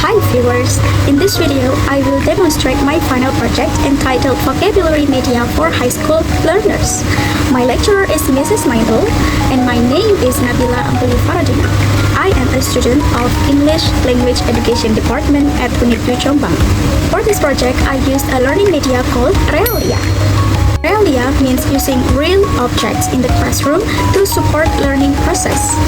Hi viewers! In this video, I will demonstrate my final project entitled Vocabulary Media for High School Learners. My lecturer is Mrs. Maindol and my name is Nabila Ampuli Faradina. I am a student of English Language Education Department at Unit 2 Jombang. For this project, I used a learning media called Realia. Realia means using real objects in the classroom to support learning process.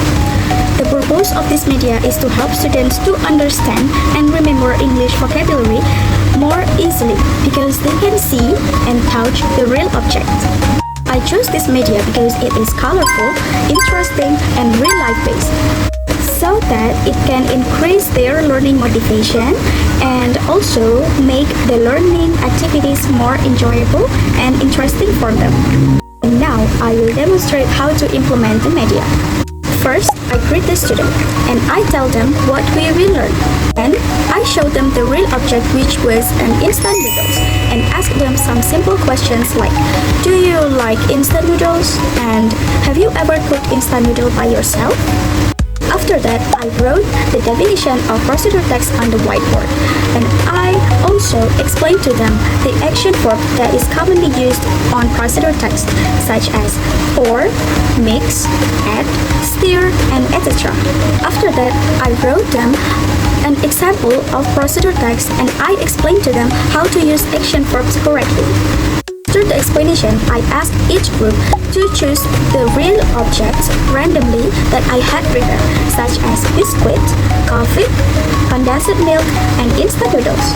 The purpose of this media is to help students to understand and remember English vocabulary more easily because they can see and touch the real object. I chose this media because it is colorful, interesting, and real-life based, so that it can increase their learning motivation and also make the learning activities more enjoyable and interesting for them. And now I will demonstrate how to implement the media. First, I greet the student and I tell them what we will learn. Then, I show them the real object, which was an instant noodles, and ask them some simple questions like, do you like instant noodles? And have you ever cooked instant noodle by yourself? After that, I wrote the definition of procedure text on the whiteboard, and I also explained to them the action verb that is commonly used on procedure text, such as pour, mix, add, stir, and etc. After that, I wrote them an example of procedure text and I explained to them how to use action verbs correctly. After the explanation, I asked each group to choose the real objects randomly that I had prepared, such as biscuit, coffee, condensed milk, and instant noodles.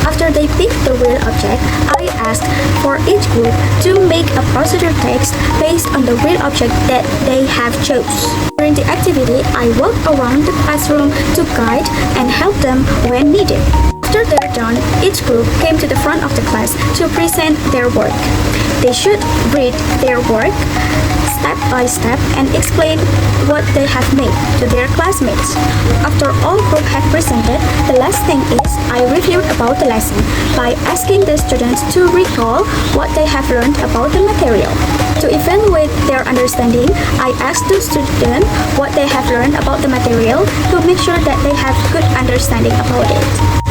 After they picked the real object, I asked for each group to make a procedure text based on the real object that they have chose. During the activity, I walked around the classroom to guide and help them when needed. After they're done, each group came to the front of the class to present their work. They should read their work step by step and explain what they have made to their classmates. After all group had presented, the last thing is I reviewed about the lesson by asking the students to recall what they have learned about the material. To evaluate their understanding, I asked the students what they have learned about the material to make sure that they have good understanding about it.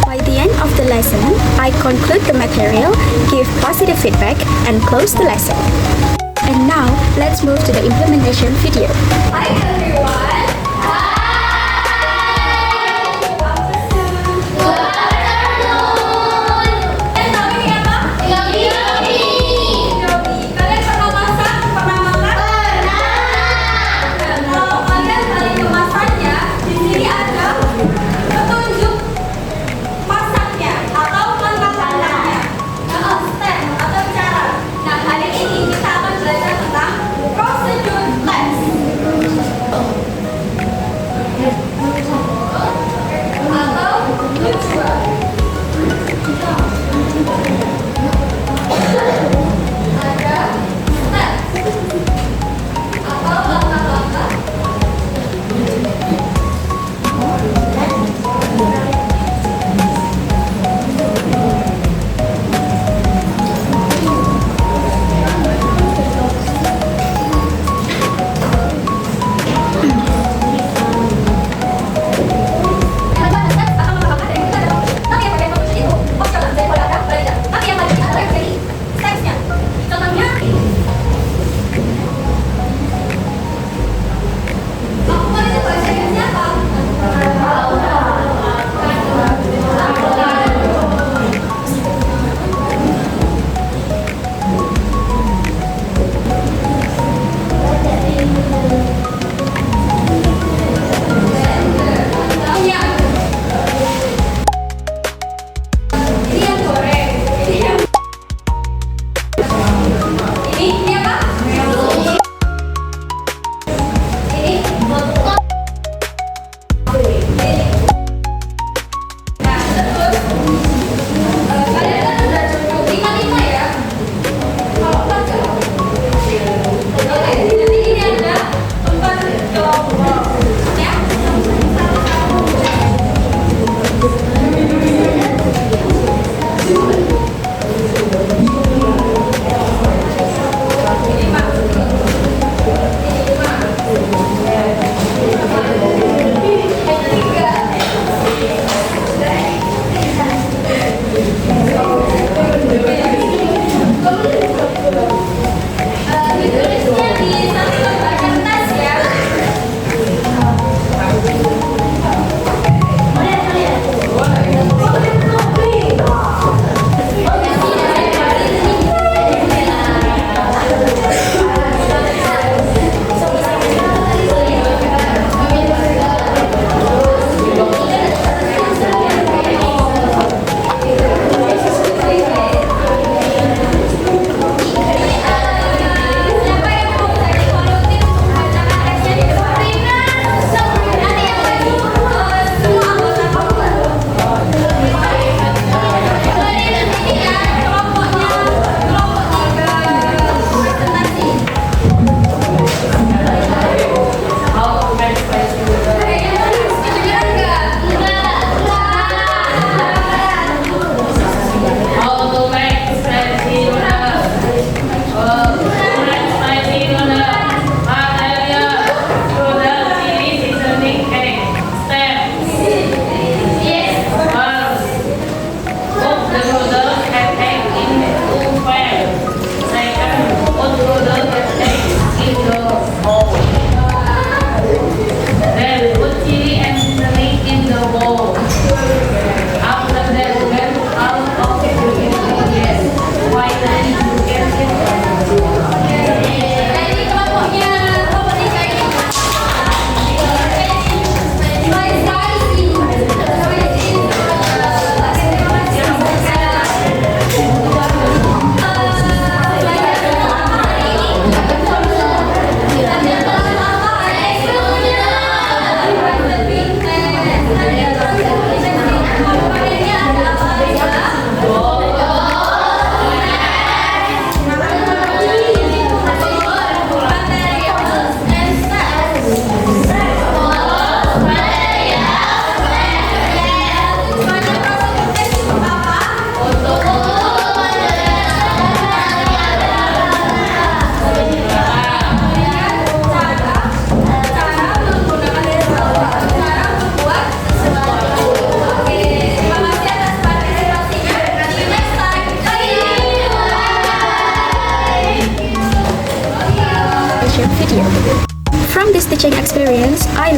By the end of the lesson, I conclude the material, give positive feedback, and close the lesson. And now, let's move to the implementation video. Hi everyone!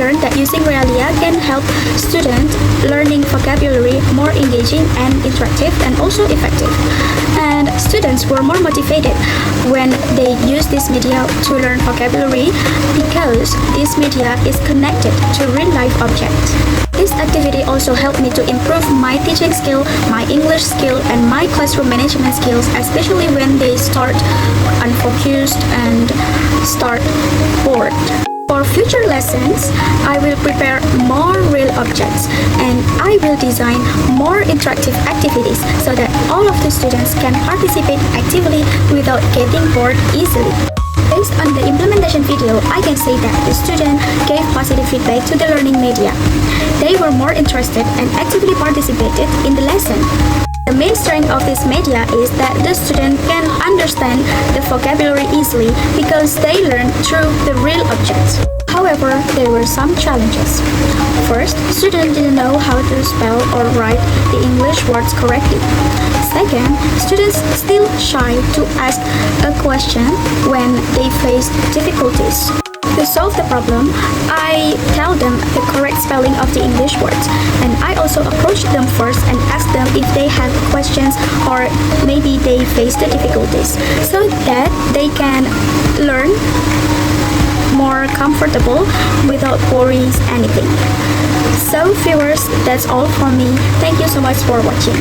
learned that using Realia can help students learning vocabulary more engaging and interactive and also effective. And students were more motivated when they use this media to learn vocabulary because this media is connected to real-life objects. This activity also helped me to improve my teaching skill, my English skill, and my classroom management skills, especially when they start unfocused and start bored. For future lessons, I will prepare more real objects and I will design more interactive activities so that all of the students can participate actively without getting bored easily. Based on the implementation video, I can say that the student gave positive feedback to the learning media. They were more interested and actively participated in the lesson. The main strength of this media is that the student can understand the vocabulary easily because they learn through the real objects. However, there were some challenges. First, students didn't know how to spell or write the English words correctly. Second, students still shy to ask a question when they face difficulties. To solve the problem, I tell them the correct spelling of the English words, and I also approach them first and ask them if they have questions or maybe they face the difficulties so that they can learn more comfortable without worries anything. So viewers, that's all from me. Thank you so much for watching.